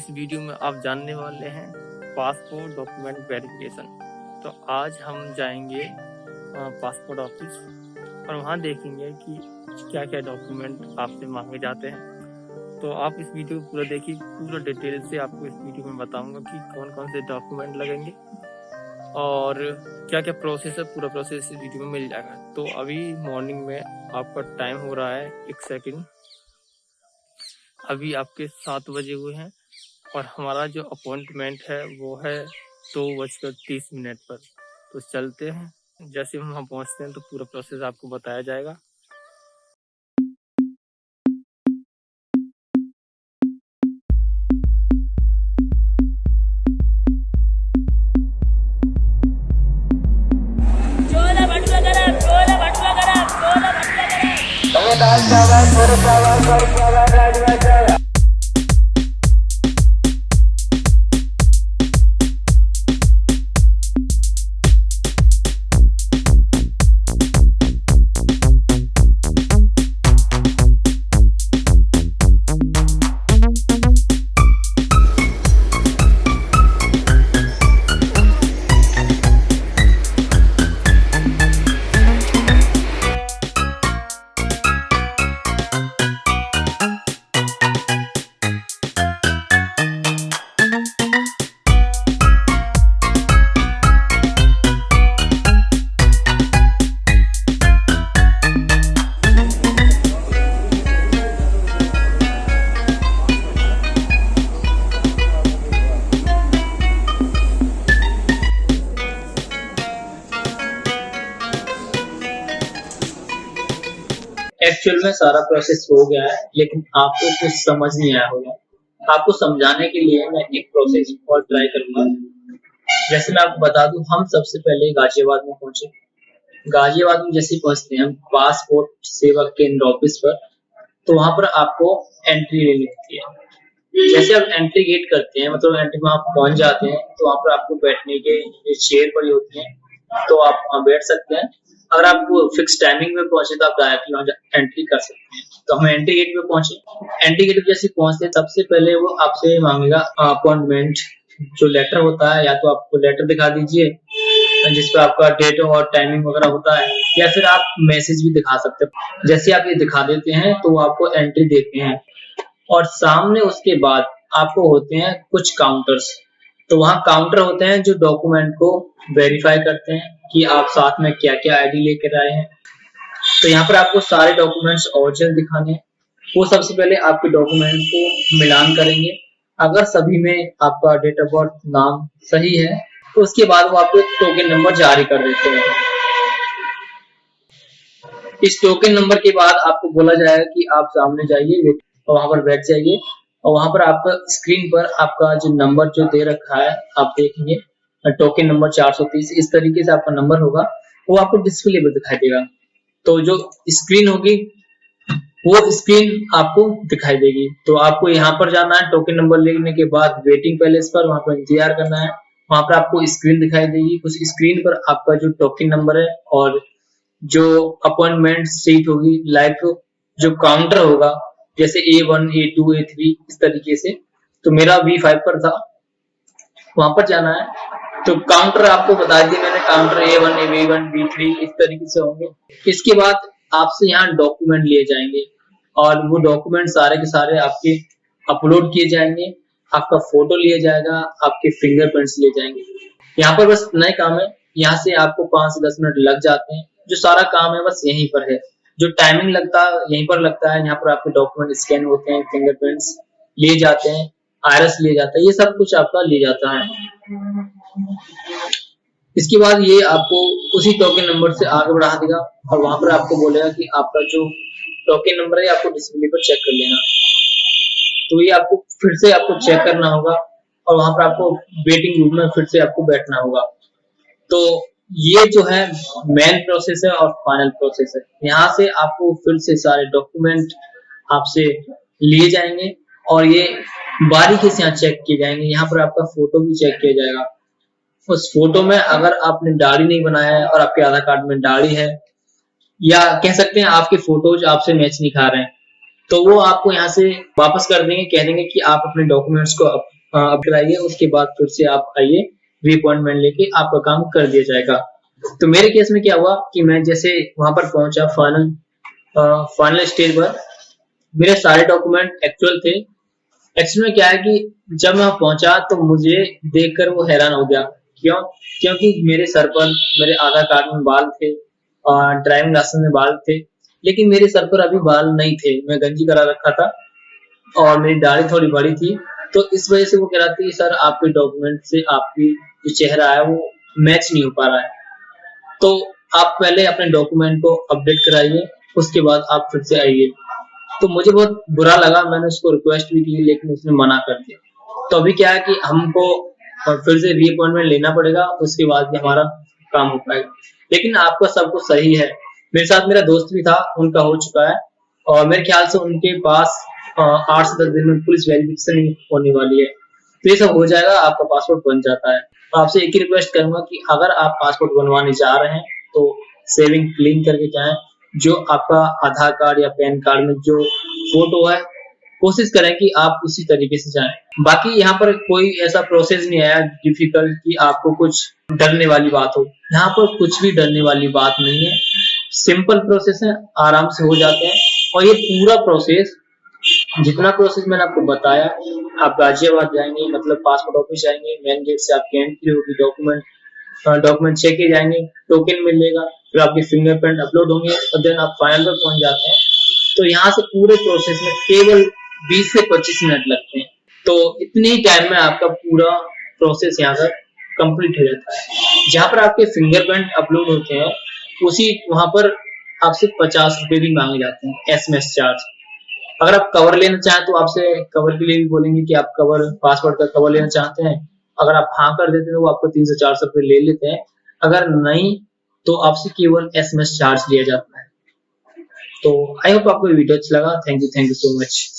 इस वीडियो में आप जानने वाले हैं पासपोर्ट डॉक्यूमेंट वेरिफिकेशन। तो आज हम जाएंगे पासपोर्ट ऑफिस और वहाँ देखेंगे कि क्या क्या डॉक्यूमेंट आपसे मांगे जाते हैं। तो आप इस वीडियो को पूरा देखिए, पूरा डिटेल से आपको इस वीडियो में बताऊंगा कि कौन कौन से डॉक्यूमेंट लगेंगे और क्या क्या प्रोसेस है। पूरा प्रोसेस इस वीडियो में मिल जाएगा। तो अभी मॉर्निंग में आपका टाइम हो रहा है, एक सेकंड, अभी आपके 7 बजे हुए हैं और हमारा जो अपॉइंटमेंट है वो है 2:30 पर। तो चलते हैं, जैसे हम वहाँ पहुँचते हैं तो पूरा प्रोसेस आपको बताया जाएगा। एक्चुअल में सारा प्रोसेस हो गया है, लेकिन आपको कुछ समझ नहीं आया होगा। आपको समझाने के लिए मैं एक प्रोसेस और ट्राई करूंगा। जैसे मैं आपको बता दूं, हम सबसे पहले गाजियाबाद में पहुंचे। गाजियाबाद में जैसे पहुंचते हैं हम पासपोर्ट सेवा केंद्र ऑफिस पर, तो वहां पर आपको एंट्री लेनी होती है। जैसे आप एंट्री गेट करते हैं, मतलब एंट्री में आप पहुंच जाते हैं, तो वहां पर आपको बैठने के चेयर पड़ी होती है, तो आप वहां बैठ सकते हैं। अगर आप फिक्स टाइमिंग में पहुंचे तो आप डायरेक्टली वहां एंट्री कर सकते हैं। तो हम एंट्री गेट पे पहुंचे। एंट्री गेट पे जैसे पहुंचते हैं, सबसे पहले वो आपसे मांगेगा अपॉइंटमेंट जो लेटर होता है। या तो आपको लेटर दिखा दीजिए जिसपे आपका डेट और टाइमिंग वगैरह होता है, या फिर आप मैसेज भी दिखा सकते हैं। जैसे आप ये दिखा देते हैं तो वो आपको एंट्री देते हैं, और सामने उसके बाद आपको होते हैं कुछ काउंटर्स। तो वहाँ काउंटर होते हैं जो डॉक्यूमेंट को वेरीफाई करते हैं कि आप साथ में क्या क्या आईडी लेकर आए हैं। तो यहाँ पर आपको सारे डॉक्यूमेंट्स ओरिजिनल दिखाने हैं। वो सबसे पहले आपके डॉक्यूमेंट को मिलान करेंगे। अगर सभी में आपका डेट ऑफ बर्थ, नाम सही है, तो उसके बाद वो आपको एक टोकन नंबर जारी कर देते हैं। इस टोकन नंबर के बाद आपको बोला जाएगा कि आप सामने जाइए और वहां पर बैठ जाइए, और वहां पर आपका स्क्रीन पर आपका जो नंबर जो दे रखा है आप देखेंगे, टोकन नंबर 430, इस तरीके से आपका नंबर होगा, वो आपको डिस्प्ले पर दिखाई देगा। तो जो स्क्रीन होगी वो स्क्रीन आपको दिखाई देगी। तो आपको यहाँ पर जाना है, टोकन नंबर लेने के बाद वेटिंग पैलेस पर, वहां पर इंतजार करना है। वहां पर आपको स्क्रीन दिखाई देगी। उस स्क्रीन पर आपका जो टोकन नंबर है और जो अपॉइंटमेंट सीट होगी, लाइक जो काउंटर होगा, जैसे A1, A2, A3 इस तरीके से। तो मेरा B5 पर था, वहां पर जाना है। तो काउंटर आपको बता दिया मैंने, काउंटर A1, B1, B3 इस तरीके से होंगे। इसके बाद आपसे यहाँ डॉक्यूमेंट लिए जाएंगे, और वो डॉक्यूमेंट सारे के सारे आपके अपलोड किए जाएंगे। आपका फोटो लिया जाएगा, आपके फिंगरप्रिंट्स लिए जाएंगे। यहाँ पर बस नए काम है, यहाँ से आपको 5 से 10 मिनट लग जाते हैं। जो सारा काम है बस यहीं पर है। जो टाइमिंग लगता है यहीं पर लगता है। यहाँ पर आपके डॉक्यूमेंट स्कैन होते हैं, फिंगरप्रिंट्स लिए जाते हैं, आईरिस लिए जाता है, ये सब कुछ आपका ले जाता है। इसके बाद ये आपको उसी टोकन नंबर से आगे बढ़ा देगा, और वहां पर आपको बोलेगा कि आपका जो टोकन नंबर है आपको डिस्प्ले पर चेक कर लेना। तो ये आपको फिर से आपको चेक करना होगा, और वहां पर आपको वेटिंग रूम में फिर से आपको बैठना होगा। तो ये जो है मेन प्रोसेस है और फाइनल प्रोसेस है। यहाँ से आपको फिर से सारे डॉक्यूमेंट आपसे लिए जाएंगे, और ये बारीकी से यहाँ चेक किए जाएंगे। यहाँ पर आपका फोटो भी चेक किया जाएगा। उस फोटो में अगर आपने दाढ़ी नहीं बनाया है और आपके आधार कार्ड में दाढ़ी है, या कह सकते हैं आपके फोटोज आपसे मैच नहीं खा रहे हैं, तो वो आपको यहाँ से वापस कर देंगे, कह देंगे कि आप अपने डॉक्यूमेंट्स को अब कराइए, उसके बाद फिर से आप आइए, री-अपॉइंटमेंट लेके आपका काम कर दिया जाएगा। तो मेरे केस में क्या हुआ कि मैं जैसे वहाँ पर पहुँचा फाइनल स्टेज पर, मेरे सारे डॉक्यूमेंट एक्चुअल थे। एक्चुअल में क्या है कि जब मैं पहुँचा तो मुझे देखकर वो हैरान हो गया। क्यों? क्योंकि मेरे सर पर मेरे आधार कार्ड में बाल थे और ड्राइविंग लाइसेंस में बाल थे, लेकिन मेरे सर पर अभी बाल नहीं थे। मैं गंजी करा रखा था और मेरी दाढ़ी थोड़ी बड़ी थी, तो इस वजह से वो कह रहा था कि सर आपके डॉक्यूमेंट से आपकी जो चेहरा है वो मैच नहीं हो पा रहा है। तो आप पहले अपने डॉक्यूमेंट को अपडेट कराइए, उसके बाद आप फिर से आइए। तो मुझे बहुत बुरा लगा, मैंने उसको रिक्वेस्ट भी की लेकिन उसने मना कर दिया। तो अभी क्या है कि हमको फिर से री-अपॉइंटमेंट लेना पड़ेगा, उसके बाद ही हमारा काम हो पाएगा। लेकिन आपका सब कुछ सही है। मेरे साथ मेरा दोस्त भी था, उनका हो चुका है और मेरे ख्याल से उनके पास 8 से 10 दिन में पुलिस वेरिफिकेशन होने वाली है। तो ये सब हो जाएगा, आपका पासपोर्ट बन जाता है। तो आपसे एक ही रिक्वेस्ट करूँगा कि अगर आप पासपोर्ट बनवाने जा रहे हैं, तो सेविंग क्लीन करके जाएँ। जो आपका आधार कार्ड या पैन कार्ड में जो फ़ोटो है, कोशिश करें कि आप उसी तरीके से जाएँ। बाकी यहाँ पर कोई ऐसा प्रोसेस नहीं आया डिफ़िकल्ट कि आपको कुछ डरने वाली बात हो। यहाँ पर कुछ भी डरने वाली बात नहीं है। सिंपल प्रोसेस है, आराम से हो जाते हैं और ये पूरा प्रोसेस जितना प्रोसेस मैंने आपको बताया, आप गाजियाबाद जाएँगे मतलब पासपोर्ट ऑफिस जाएँगे, मेन गेट से आपकी एंट्री होगी, डॉक्यूमेंट चेक किए जाएँगे, टोकन मिलेगा, फिर आपके फिंगरप्रिंट अपलोड होंगे और देन आप फाइनल पर पहुँच जाते हैं। तो यहाँ से पूरे प्रोसेस में केवल 20 से 25 मिनट लगते हैं। तो इतने ही टाइम में आपका पूरा प्रोसेस यहाँ पर कंप्लीट हो जाता है। जहाँ पर आपके फिंगरप्रिंट अपलोड होते हैं, उसी वहाँ पर आपसे 50 रुपए भी मांगे जाते हैं एसएमएस चार्ज। अगर आप कवर लेना चाहें तो आपसे कवर के लिए भी बोलेंगे कि आप कवर पासवर्ड का कवर लेना चाहते हैं। अगर आप हाँ कर देते हैं तो वो आपको 3 से 400 रुपए ले लेते हैं। अगर नहीं तो आपसे केवल एसएमएस चार्ज लिया जाता है। तो आई होप आपको ये वीडियो अच्छा लगा। Thank you so much.